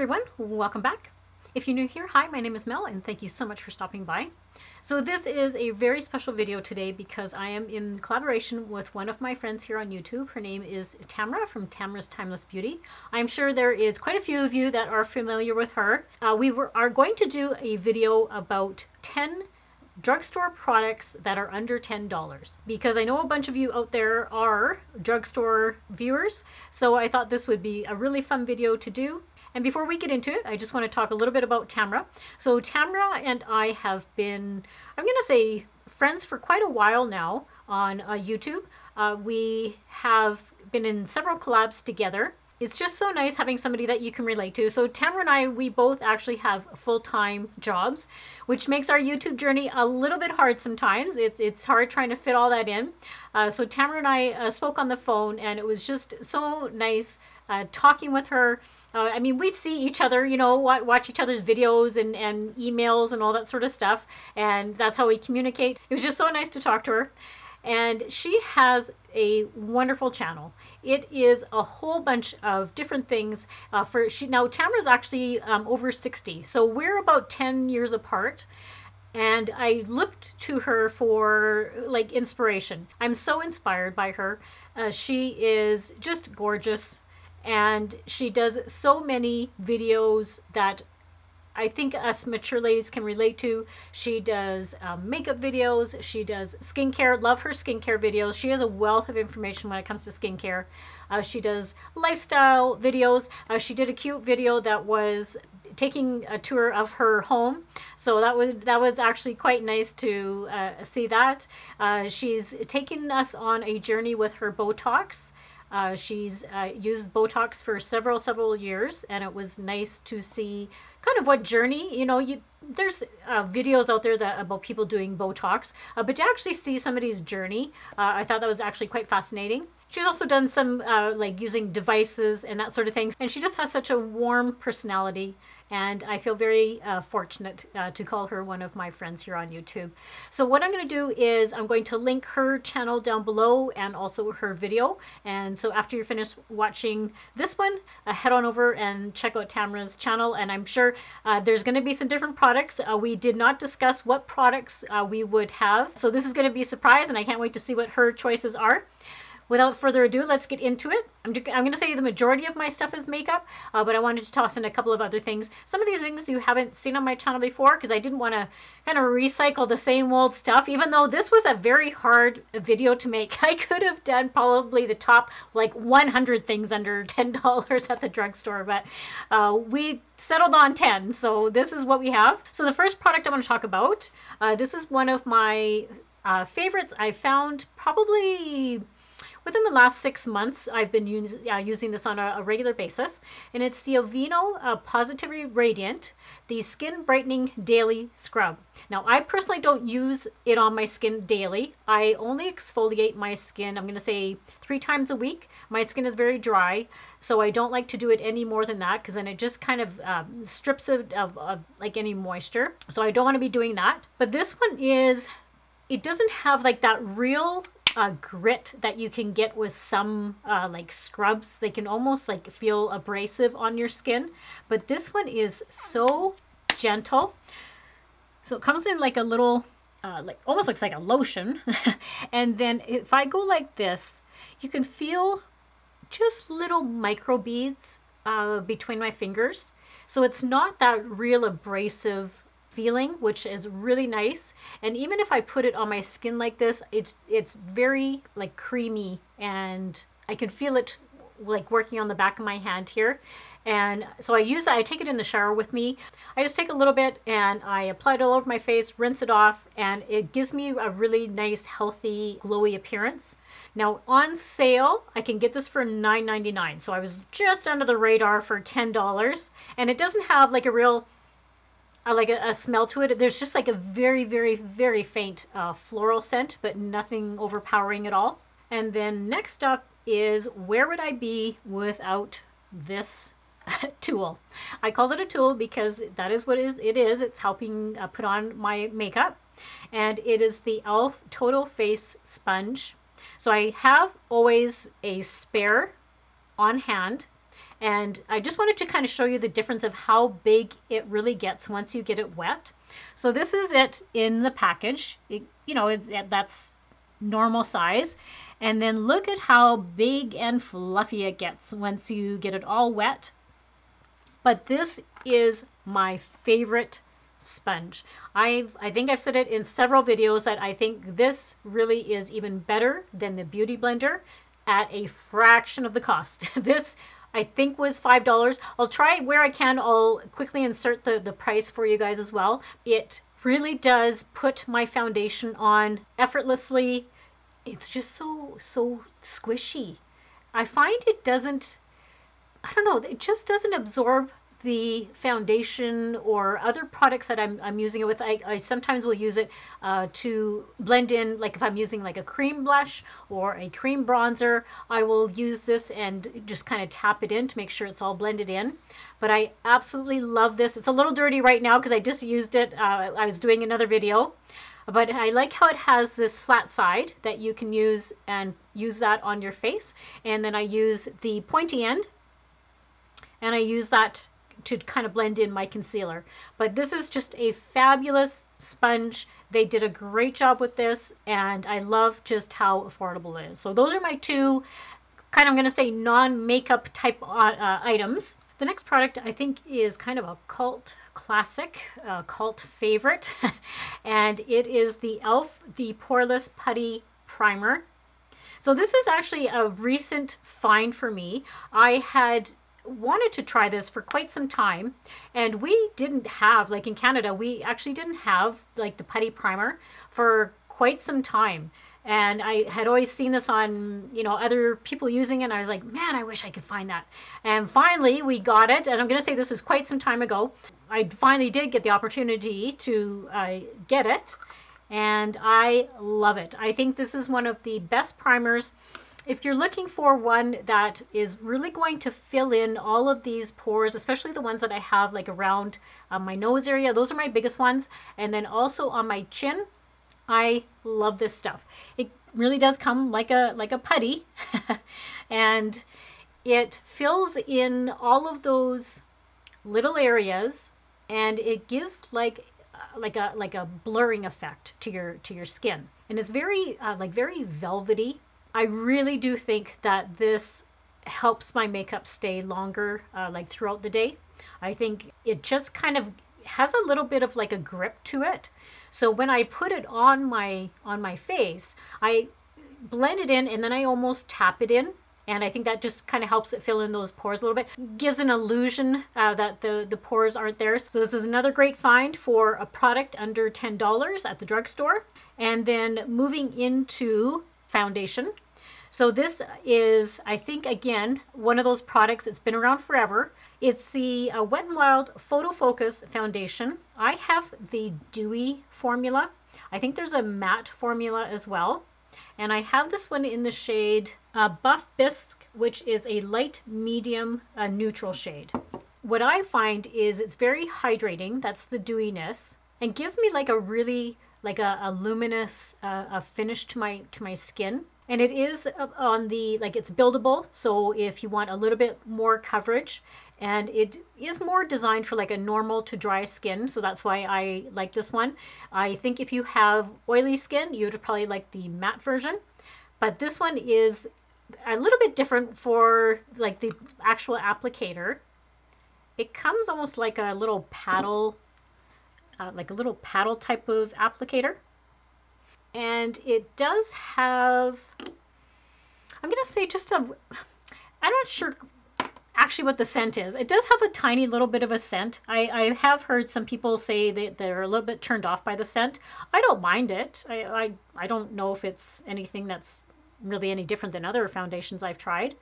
everyone, welcome back. If you're new here, hi, my name is Mel and thank you so much for stopping by. So this is a very special video today because I am in collaboration with one of my friends here on YouTube. Her name is Tamara from Tamara's Timeless Beauty. I'm sure there is quite a few of you that are familiar with her. We are going to do a video about 10 drugstore products that are under $10 because I know a bunch of you out there are drugstore viewers, so I thought this would be a really fun video to do. And before we get into it, I just want to talk a little bit about Tamara. So Tamara and I have been, I'm going to say, friends for quite a while now on YouTube. We have been in several collabs together. It's just so nice having somebody that you can relate to. So Tamara and I, we both actually have full-time jobs, which makes our YouTube journey a little bit hard sometimes. It's hard trying to fit all that in. So Tamara and I spoke on the phone, and it was just so nice talking with her. I mean, we'd see each other, you know, watch each other's videos and emails and all that sort of stuff. And that's how we communicate. It was just so nice to talk to her. And she has a wonderful channel. It is a whole bunch of different things. Now, Tamara's actually over 60. So we're about 10 years apart. And I looked to her for like inspiration. I'm so inspired by her. She is just gorgeous. And she does so many videos that I think us mature ladies can relate to. She does makeup videos. She does skincare. Love her skincare videos. She has a wealth of information when it comes to skincare. She does lifestyle videos. She did a cute video that was taking a tour of her home. So that was actually quite nice to see that. She's taken us on a journey with her Botox. She's used Botox for several years, and it was nice to see kind of what journey, you know, there's videos out there about people doing Botox, but to actually see somebody's journey, I thought that was actually quite fascinating. She's also done some like using devices and that sort of thing, and she just has such a warm personality. And I feel very fortunate to call her one of my friends here on YouTube. So what I'm going to do is I'm going to link her channel down below and also her video. And so after you're finished watching this one, head on over and check out Tamara's channel. And I'm sure there's going to be some different products. We did not discuss what products we would have. So this is going to be a surprise, and I can't wait to see what her choices are. Without further ado, let's get into it. I'm going to say the majority of my stuff is makeup, but I wanted to toss in a couple of other things. Some of these things you haven't seen on my channel before because I didn't want to kind of recycle the same old stuff, even though this was a very hard video to make. I could have done probably the top like 100 things under $10 at the drugstore, but we settled on 10, so this is what we have. So the first product I want to talk about, this is one of my favorites. I found probably within the last 6 months. I've been using this on a regular basis, and it's the Aveeno Positively Radiant, the Skin Brightening Daily Scrub. Now, I personally don't use it on my skin daily. I only exfoliate my skin, I'm going to say 3 times a week. My skin is very dry, so I don't like to do it any more than that because then it just kind of strips of like any moisture. So I don't want to be doing that. But this one it doesn't have like that real grit that you can get with some like scrubs. They can almost like feel abrasive on your skin, but this one is so gentle. So it comes in like a little like almost looks like a lotion. And then if I go like this, you can feel just little micro beads between my fingers. So it's not that real abrasive feeling, which is really nice. And even if I put it on my skin like this, it's very like creamy, and I can feel it like working on the back of my hand here. And so I use that. I take it in the shower with me. I just take a little bit and I apply it all over my face, rinse it off, and it gives me a really nice, healthy, glowy appearance. Now on sale, I can get this for $9.99. So I was just under the radar for $10, and it doesn't have like a real like a smell to it. There's just like a very faint floral scent, but nothing overpowering at all. And then next up is, where would I be without this tool? I call it a tool because that is what it is. It's helping put on my makeup, and it is the e.l.f. Total Face Sponge. So I have always a spare on hand, And I just wanted to kind of show you the difference of how big it really gets once you get it wet. So this is it in the package. That's normal size. And then look at how big and fluffy it gets once you get it all wet. But this is my favorite sponge. I think I've said it in several videos that I think this really is even better than the Beauty Blender at a fraction of the cost. This I think was $5. I'll try where I can. I'll quickly insert the price for you guys as well. It really does put my foundation on effortlessly. It's just so squishy. I find it doesn't, I don't know, it just doesn't absorb the foundation or other products that I'm using it with. I sometimes will use it to blend in, like if I'm using like a cream blush or a cream bronzer, I will use this and just kind of tap it in to make sure it's all blended in. But I absolutely love this. It's a little dirty right now because I just used it. I was doing another video. But I like how it has this flat side that you can use and use that on your face. And then I use the pointy end and I use that to kind of blend in my concealer. But this is just a fabulous sponge. They did a great job with this and I love just how affordable it is. So those are my two kind of, I'm going to say, non-makeup type items. The next product I think is kind of a cult classic, cult favorite, and it is the e.l.f. the Poreless Putty Primer. So this is actually a recent find for me. I had wanted to try this for quite some time, and we didn't have, like in Canada, we actually didn't have like the Putty Primer for quite some time. And I had always seen this on, other people using it. And I was like, man, I wish I could find that. And finally, we got it. And I'm going to say this was quite some time ago. I finally did get the opportunity to get it. And I love it. I think this is one of the best primers. If you're looking for one that is really going to fill in all of these pores, especially the ones that I have like around my nose area, those are my biggest ones. And then also on my chin. I love this stuff. It really does come like a putty and it fills in all of those little areas and it gives like a blurring effect to your skin. And it's very very velvety. I really do think that this helps my makeup stay longer like throughout the day. I think it just kind of has a little bit of like a grip to it. So when I put it on my face, I blend it in and then I almost tap it in. And I think that just kind of helps it fill in those pores a little bit. Gives an illusion that the pores aren't there. So this is another great find for a product under $10 at the drugstore. And then moving into foundation. So this is, I think, again, one of those products that's been around forever. It's the Wet n Wild Photofocus Foundation. I have the Dewy formula. I think there's a matte formula as well. And I have this one in the shade Buff Bisque, which is a light medium neutral shade. What I find is it's very hydrating. That's the dewiness. And gives me like a really, like a luminous finish to my skin. And it is on the, like it's buildable. So if you want a little bit more coverage, and it is more designed for like a normal to dry skin. So that's why I like this one. I think if you have oily skin, you would probably like the matte version. But this one is a little bit different for like the actual applicator. It comes almost like a little paddle, type of applicator. And it does have, I'm going to say just I'm not sure actually what the scent is. It does have a tiny little bit of a scent. I have heard some people say that they're a little bit turned off by the scent. I don't mind it. I don't know if it's anything that's really any different than other foundations I've tried.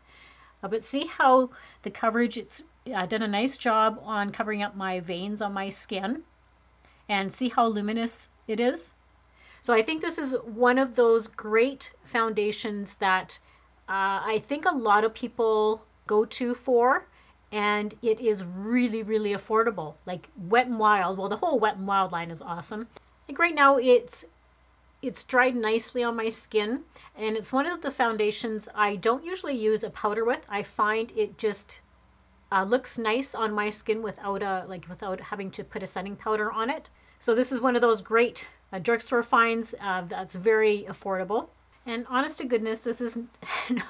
But see how the coverage, it's done a nice job on covering up my veins on my skin. And see how luminous it is. So I think this is one of those great foundations that I think a lot of people go to for, and it is really, really affordable. Like Wet n Wild, well, the whole Wet n Wild line is awesome. Like right now, it's dried nicely on my skin, and it's one of the foundations I don't usually use a powder with. I find it just looks nice on my skin without without having to put a setting powder on it. So this is one of those great drugstore finds that's very affordable. And honest to goodness, this is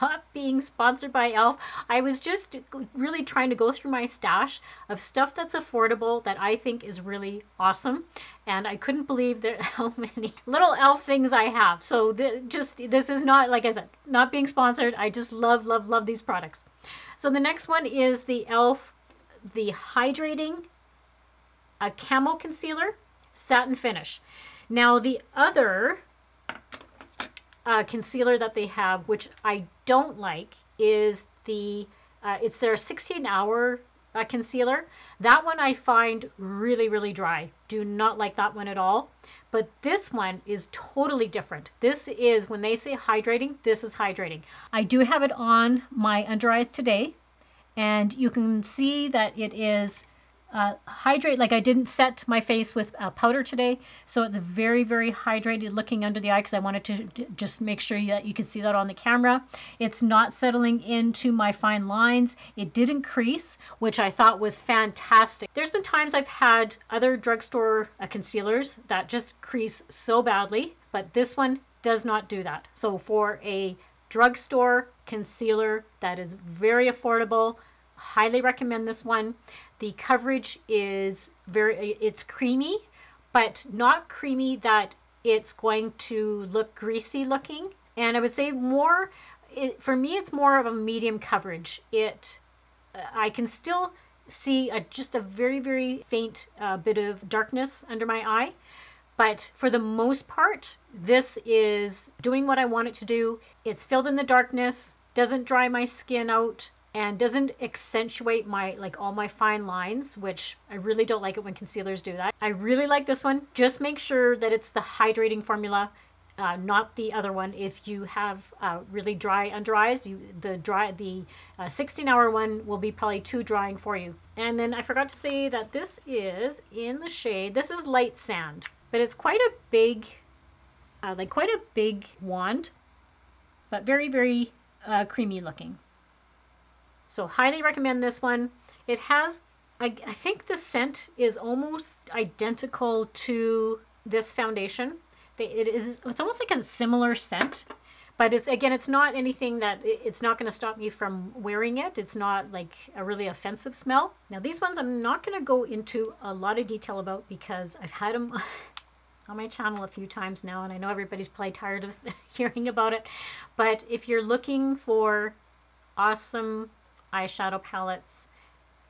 not being sponsored by e.l.f. I was just really trying to go through my stash of stuff that's affordable that I think is really awesome. And I couldn't believe how many little e.l.f. things I have. So this is not, like I said, not being sponsored. I just love, love, love these products. So the next one is the e.l.f. the Hydrating Camo Concealer Satin Finish. Now the other concealer that they have, which I don't like, is it's their 16-hour concealer. That one I find really, really dry. Do not like that one at all. But this one is totally different. This is, when they say hydrating, this is hydrating. I do have it on my under eyes today, and you can see that it is hydrate. Like, I didn't set my face with powder today, so it's very, very hydrated looking under the eye, because I wanted to just make sure that you can see that on the camera. It's not settling into my fine lines. It didn't crease, which I thought was fantastic. There's been times I've had other drugstore concealers that just crease so badly, but this one does not do that. So for a drugstore concealer that is very affordable, highly recommend this one. The coverage is it's creamy, but not creamy that it's going to look greasy looking. And I would say more, for me, it's more of a medium coverage. I can still see just a very, very faint bit of darkness under my eye. But for the most part, this is doing what I want it to do. It's filled in the darkness, doesn't dry my skin out, and doesn't accentuate all my fine lines, which I really don't like it when concealers do that. I really like this one. Just make sure that it's the hydrating formula, not the other one. If you have really dry under eyes, the 16-hour one will be probably too drying for you. And then I forgot to say that this is in the shade, this is Light Sand, but it's quite a big, quite a big wand, but very, very creamy looking. So highly recommend this one. It has, I think the scent is almost identical to this foundation. It's almost like a similar scent, but it's not anything that, it's not going to stop me from wearing it. It's not like a really offensive smell. Now these ones I'm not going to go into a lot of detail about, because I've had them on my channel a few times now, and I know everybody's probably tired of hearing about it. But if you're looking for awesome eyeshadow palettes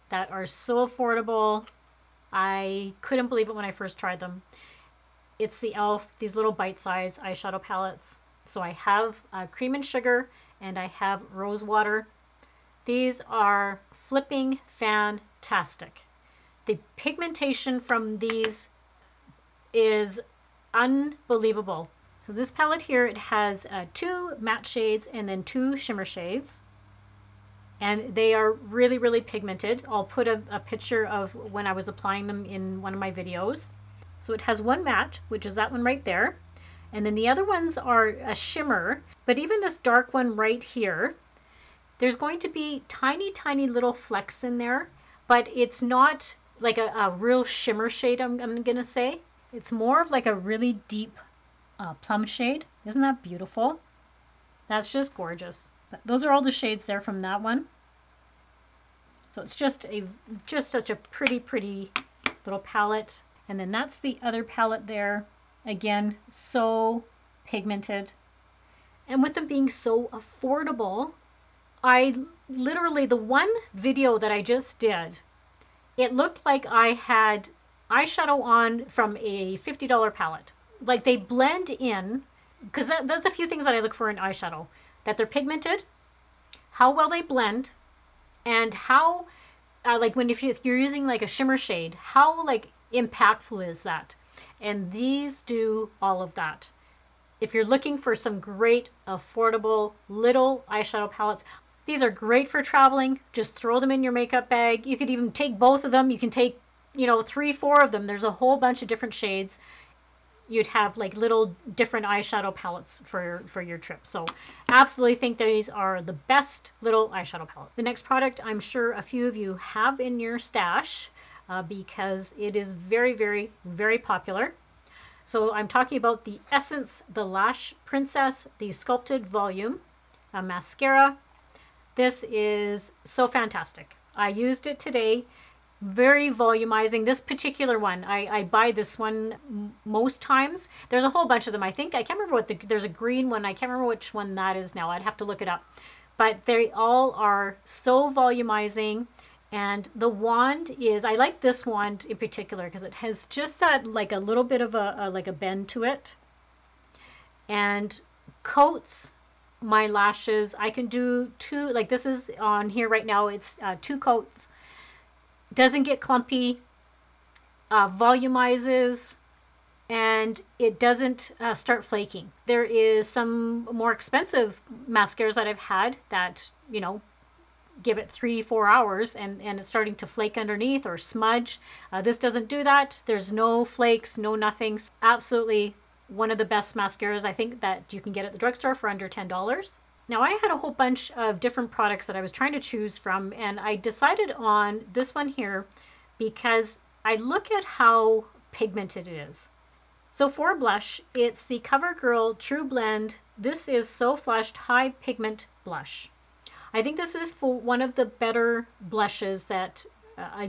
that are so affordable, I couldn't believe it when I first tried them. It's the e.l.f. these little bite-sized eyeshadow palettes. So I have Cream and Sugar, and I have Rose Water. These are flipping fantastic. The pigmentation from these is unbelievable. So this palette here, it has 2 matte shades and then 2 shimmer shades. And they are really, really pigmented. I'll put a picture of when I was applying them in one of my videos. So it has 1 matte, which is that one right there. And then the other ones are a shimmer. But even this dark one right here, there's going to be tiny, tiny little flecks in there. But it's not like a real shimmer shade, I'm going to say. It's more of like a really deep plum shade. Isn't that beautiful? That's just gorgeous. But those are all the shades there from that one. So it's just such a pretty, pretty little palette. And then that's the other palette there. Again, so pigmented. And with them being so affordable, I literally, the one video that I just did, it looked like I had eyeshadow on from a $50 palette. Like, they blend in, because that's a few things that I look for in eyeshadow. That they're pigmented, how well they blend, and how, if you're using like a shimmer shade, how impactful is that? And these do all of that. If you're looking for some great, affordable, little eyeshadow palettes, these are great for traveling. Just throw them in your makeup bag. You could even take both of them. You can take, 3, 4 of them. There's a whole bunch of different shades. you'd have like little different eyeshadow palettes for your trip. So absolutely think these are the best little eyeshadow palette. The next product I'm sure a few of you have in your stash because it is very, very, very popular. So I'm talking about the Essence, the Lash Princess, the Sculpted Volume Mascara. This is so fantastic. I used it today. Very volumizing. This particular one, I buy this one most times. There's a whole bunch of them. I think, I can't remember what there's a green one. I can't remember which one that is now. I'd have to look it up. But they all are so volumizing. And the wand is, I like this wand in particular because it has just that like a little bit of like a bend to it. And coats my lashes. I can do two, like this is on here right now. It's 2 coats. Doesn't get clumpy, volumizes, and it doesn't start flaking. There is some more expensive mascaras that I've had that, you know, give it 3-4 hours and it's starting to flake underneath or smudge. This doesn't do that. There's no flakes, no nothing. Absolutely one of the best mascaras I think that you can get at the drugstore for under $10. Now I had a whole bunch of different products that I was trying to choose from, and I decided on this one here because I look at how pigmented it is. So for blush, it's the Covergirl Trublend. This is So Flushed High Pigment Blush. I think this is for one of the better blushes that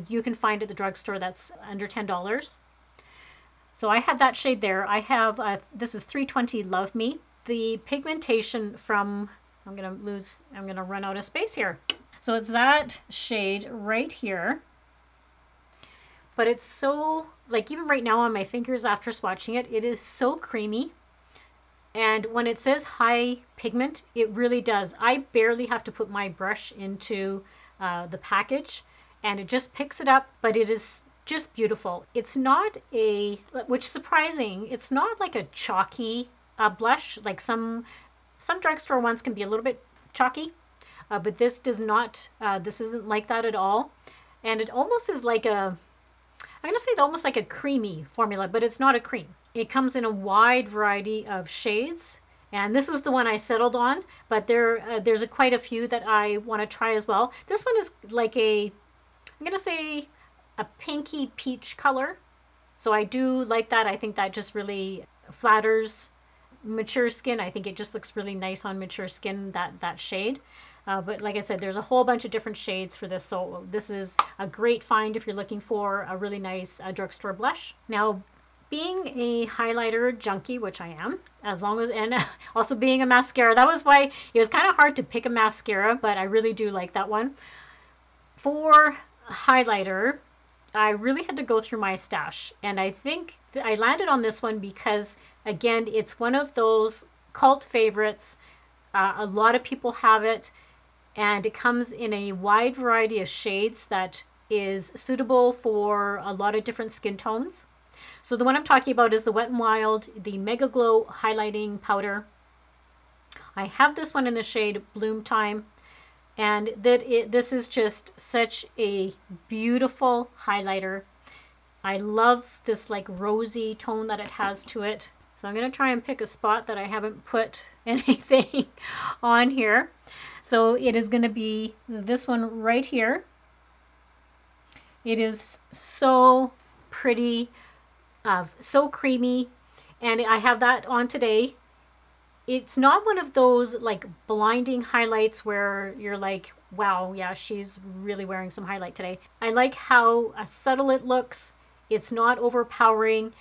you can find at the drugstore that's under $10. So I have that shade there. I have, this is 320 Love Me. The pigmentation from, I'm gonna run out of space here. So it's that shade right here. But it's so, like even right now on my fingers after swatching it, it is so creamy. And when it says high pigment, it really does. I barely have to put my brush into the package and it just picks it up, but it is just beautiful. It's not a, which is surprising, it's not like a chalky blush. Like some drugstore ones can be a little bit chalky, but this does not, this isn't like that at all. And it almost is like a, I'm gonna say almost like a creamy formula, but it's not a cream. It comes in a wide variety of shades, and this was the one I settled on, but there's quite a few that I want to try as well. This one is like a, I'm gonna say a pinky peach color. So I do like that. I think that just really flatters mature skin. I think it just looks really nice on mature skin, that shade. But like I said, there's a whole bunch of different shades for this. So this is a great find if you're looking for a really nice drugstore blush. Now, being a highlighter junkie, which I am, as long as, and also being a mascara, that was why it was kind of hard to pick a mascara, but I really do like that one. For highlighter, I really had to go through my stash, and I think I landed on this one because, again, it's one of those cult favorites. A lot of people have it, and it comes in a wide variety of shades that is suitable for a lot of different skin tones. So the one I'm talking about is the Wet n Wild, the Mega Glow Highlighting Powder. I have this one in the shade Bloom Time, and this is just such a beautiful highlighter. I love this like rosy tone that it has to it. So I'm going to try and pick a spot that I haven't put anything on here. So it is going to be this one right here. It is so pretty, so creamy, and I have that on today. It's not one of those like blinding highlights where you're like, wow, yeah, she's really wearing some highlight today. I like how subtle it looks. It's not overpowering.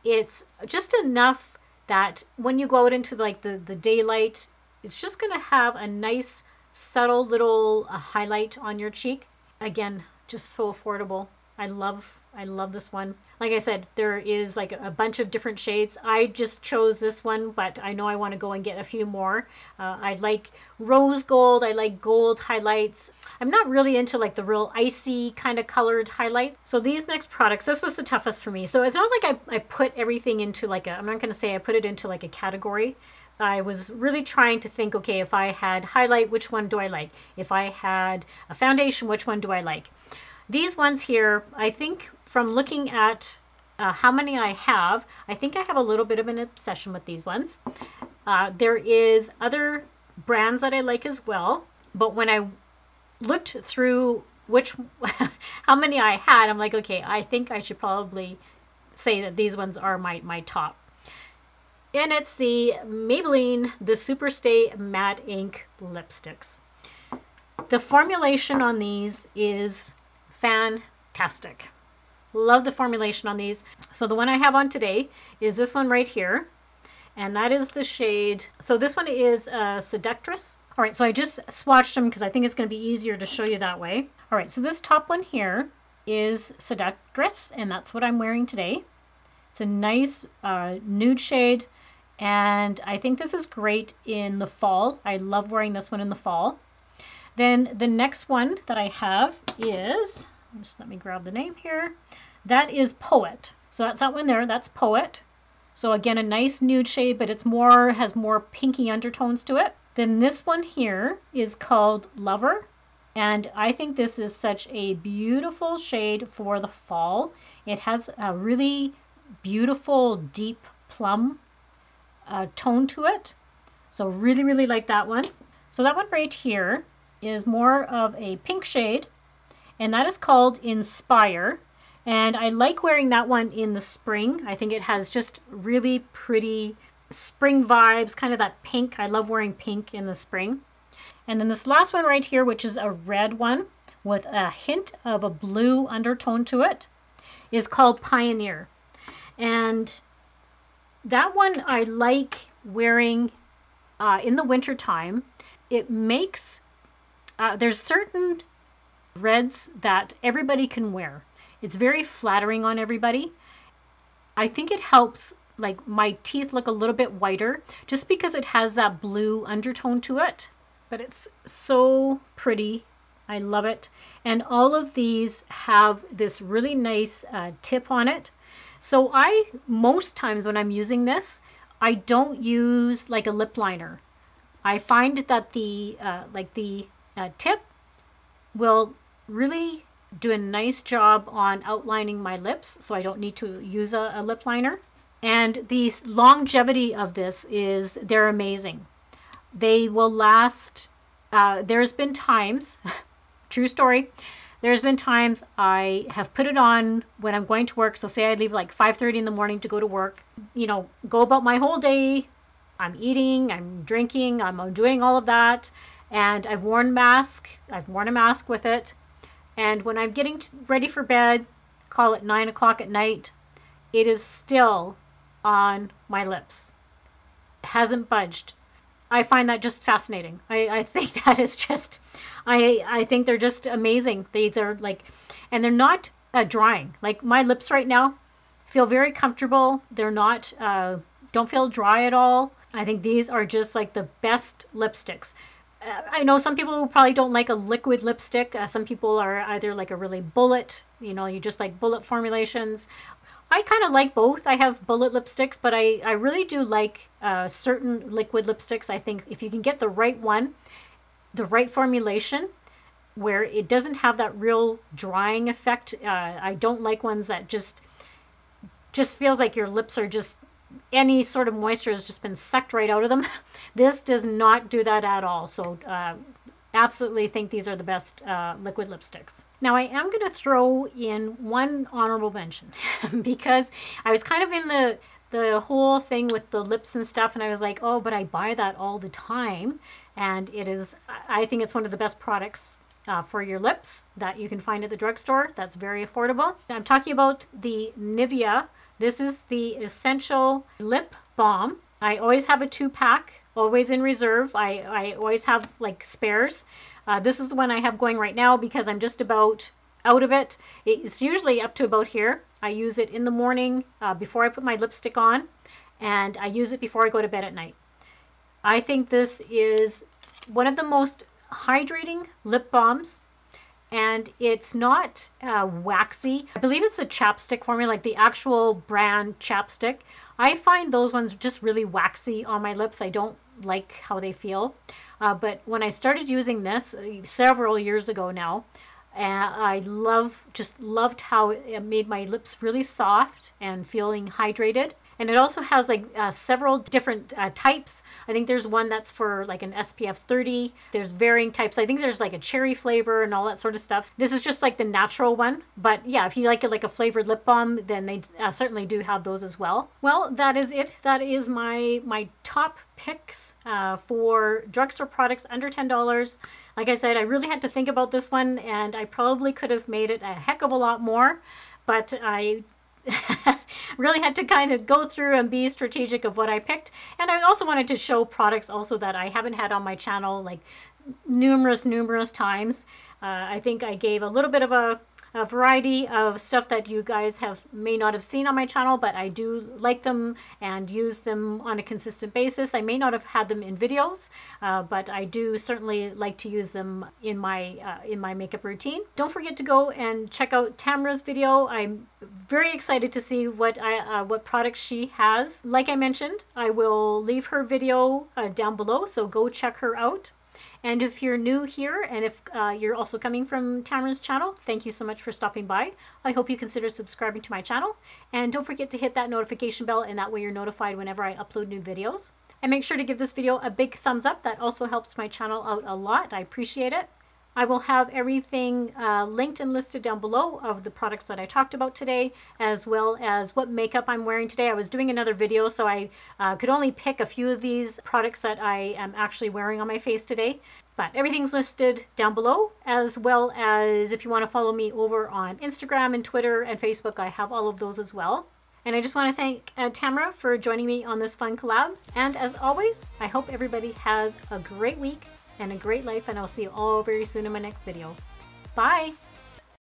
It's just enough that when you go out into like the daylight, it's just gonna have a nice subtle little highlight on your cheek. Again, just so affordable. I love this one. Like I said, there is like a bunch of different shades. I just chose this one, but I know I want to go and get a few more. I like rose gold. I like gold highlights. I'm not really into like the real icy kind of colored highlight. So these next products, this was the toughest for me. So it's not like I put everything into like a, I'm not going to say I put it into like a category. I was really trying to think, okay, if I had highlight, which one do I like? If I had a foundation, which one do I like? These ones here, I think from looking at how many I have. I think I have a little bit of an obsession with these ones. There is other brands that I like as well, but when I looked through how many I had, I'm like, okay, I think I should probably say that these ones are my top. And it's the Maybelline, the Superstay Matte Ink Lipsticks. The formulation on these is fantastic. Love the formulation on these. So the one I have on today is this one right here. And that is the shade. So this one is Seductress. All right, so I just swatched them because I think it's going to be easier to show you that way. All right, so this top one here is Seductress, and that's what I'm wearing today. It's a nice nude shade, and I think this is great in the fall. I love wearing this one in the fall. Then the next one that I have is, just let me grab the name here. That is Poet. So that's that one there. That's Poet. So again, a nice nude shade, but it's has more pinky undertones to it. Then this one here is called Lover. And I think this is such a beautiful shade for the fall. It has a really beautiful deep plum tone to it. So really, really like that one. So that one right here is more of a pink shade, and that is called Inspire. And I like wearing that one in the spring. I think it has just really pretty spring vibes, kind of that pink. I love wearing pink in the spring. And then this last one right here, which is a red one with a hint of a blue undertone to it, is called Pioneer. And that one I like wearing in the winter time. It makes, there's certain reds that everybody can wear. It's very flattering on everybody. I think it helps like my teeth look a little bit whiter just because it has that blue undertone to it. But it's so pretty. I love it. And all of these have this really nice tip on it. So most times when I'm using this, I don't use like a lip liner. I find that the tip will really do a nice job on outlining my lips, so I don't need to use a lip liner. And the longevity of this is, they're amazing. They will last, there's been times, true story, there's been times I have put it on when I'm going to work. So say I leave like 5:30 in the morning to go to work, you know, go about my whole day. I'm eating, I'm drinking, I'm doing all of that. And I've worn a mask with it. And when I'm getting ready for bed, call it 9 o'clock at night, it is still on my lips. It hasn't budged. I find that just fascinating. I think that is just, I think they're just amazing. These are like, and they're not drying. Like my lips right now feel very comfortable. They're not, don't feel dry at all. I think these are just like the best lipsticks. I know some people who probably don't like a liquid lipstick. Some people are either like a really bullet, you know, you just like bullet formulations. I kind of like both. I have bullet lipsticks, but I really do like certain liquid lipsticks. I think if you can get the right one, the right formulation, where it doesn't have that real drying effect. I don't like ones that just feels like your lips are just, any sort of moisture has just been sucked right out of them. This does not do that at all. So absolutely think these are the best liquid lipsticks. Now I am going to throw in one honorable mention because I was kind of in the whole thing with the lips and stuff, and I was like, oh, but I buy that all the time, and it is, I think it's one of the best products for your lips that you can find at the drugstore. That's very affordable. I'm talking about the Nivea. This is the Essential Lip Balm. I always have a 2-pack, always in reserve. I always have like spares. This is the one I have going right now because I'm just about out of it. It's usually up to about here. I use it in the morning before I put my lipstick on, and I use it before I go to bed at night. I think this is one of the most hydrating lip balms, and it's not waxy. I believe it's a chapstick formula, like the actual brand chapstick. I find those ones just really waxy on my lips. I don't like how they feel. But when I started using this several years ago now, And I just loved how it made my lips really soft and feeling hydrated. And it also has like several different types. I think there's one that's for like an SPF 30. There's varying types. I think there's like a cherry flavor and all that sort of stuff. This is just like the natural one. But yeah, if you like it like a flavored lip balm, then they certainly do have those as well. Well, that is it. That is my top picks for drugstore products under $10. Like I said, I really had to think about this one, and I probably could have made it a heck of a lot more, but I really had to kind of go through and be strategic of what I picked. And I also wanted to show products also that I haven't had on my channel like numerous times. I think I gave a little bit of a variety of stuff that you guys may not have seen on my channel, but I do like them and use them on a consistent basis. I may not have had them in videos, but I do certainly like to use them in my makeup routine. Don't forget to go and check out Tamara's video. I'm very excited to see what products she has. Like I mentioned, I will leave her video down below, so go check her out. And if you're new here, and if you're also coming from Tamara's channel, thank you so much for stopping by. I hope you consider subscribing to my channel. And don't forget to hit that notification bell, and that way you're notified whenever I upload new videos. And make sure to give this video a big thumbs up. That also helps my channel out a lot. I appreciate it. I will have everything linked and listed down below of the products that I talked about today, as well as what makeup I'm wearing today. I was doing another video, so I could only pick a few of these products that I am actually wearing on my face today. But everything's listed down below, as well as if you want to follow me over on Instagram and Twitter and Facebook, I have all of those as well. And I just want to thank Tamara for joining me on this fun collab. And as always, I hope everybody has a great week and a great life, and I'll see you all very soon in my next video. Bye!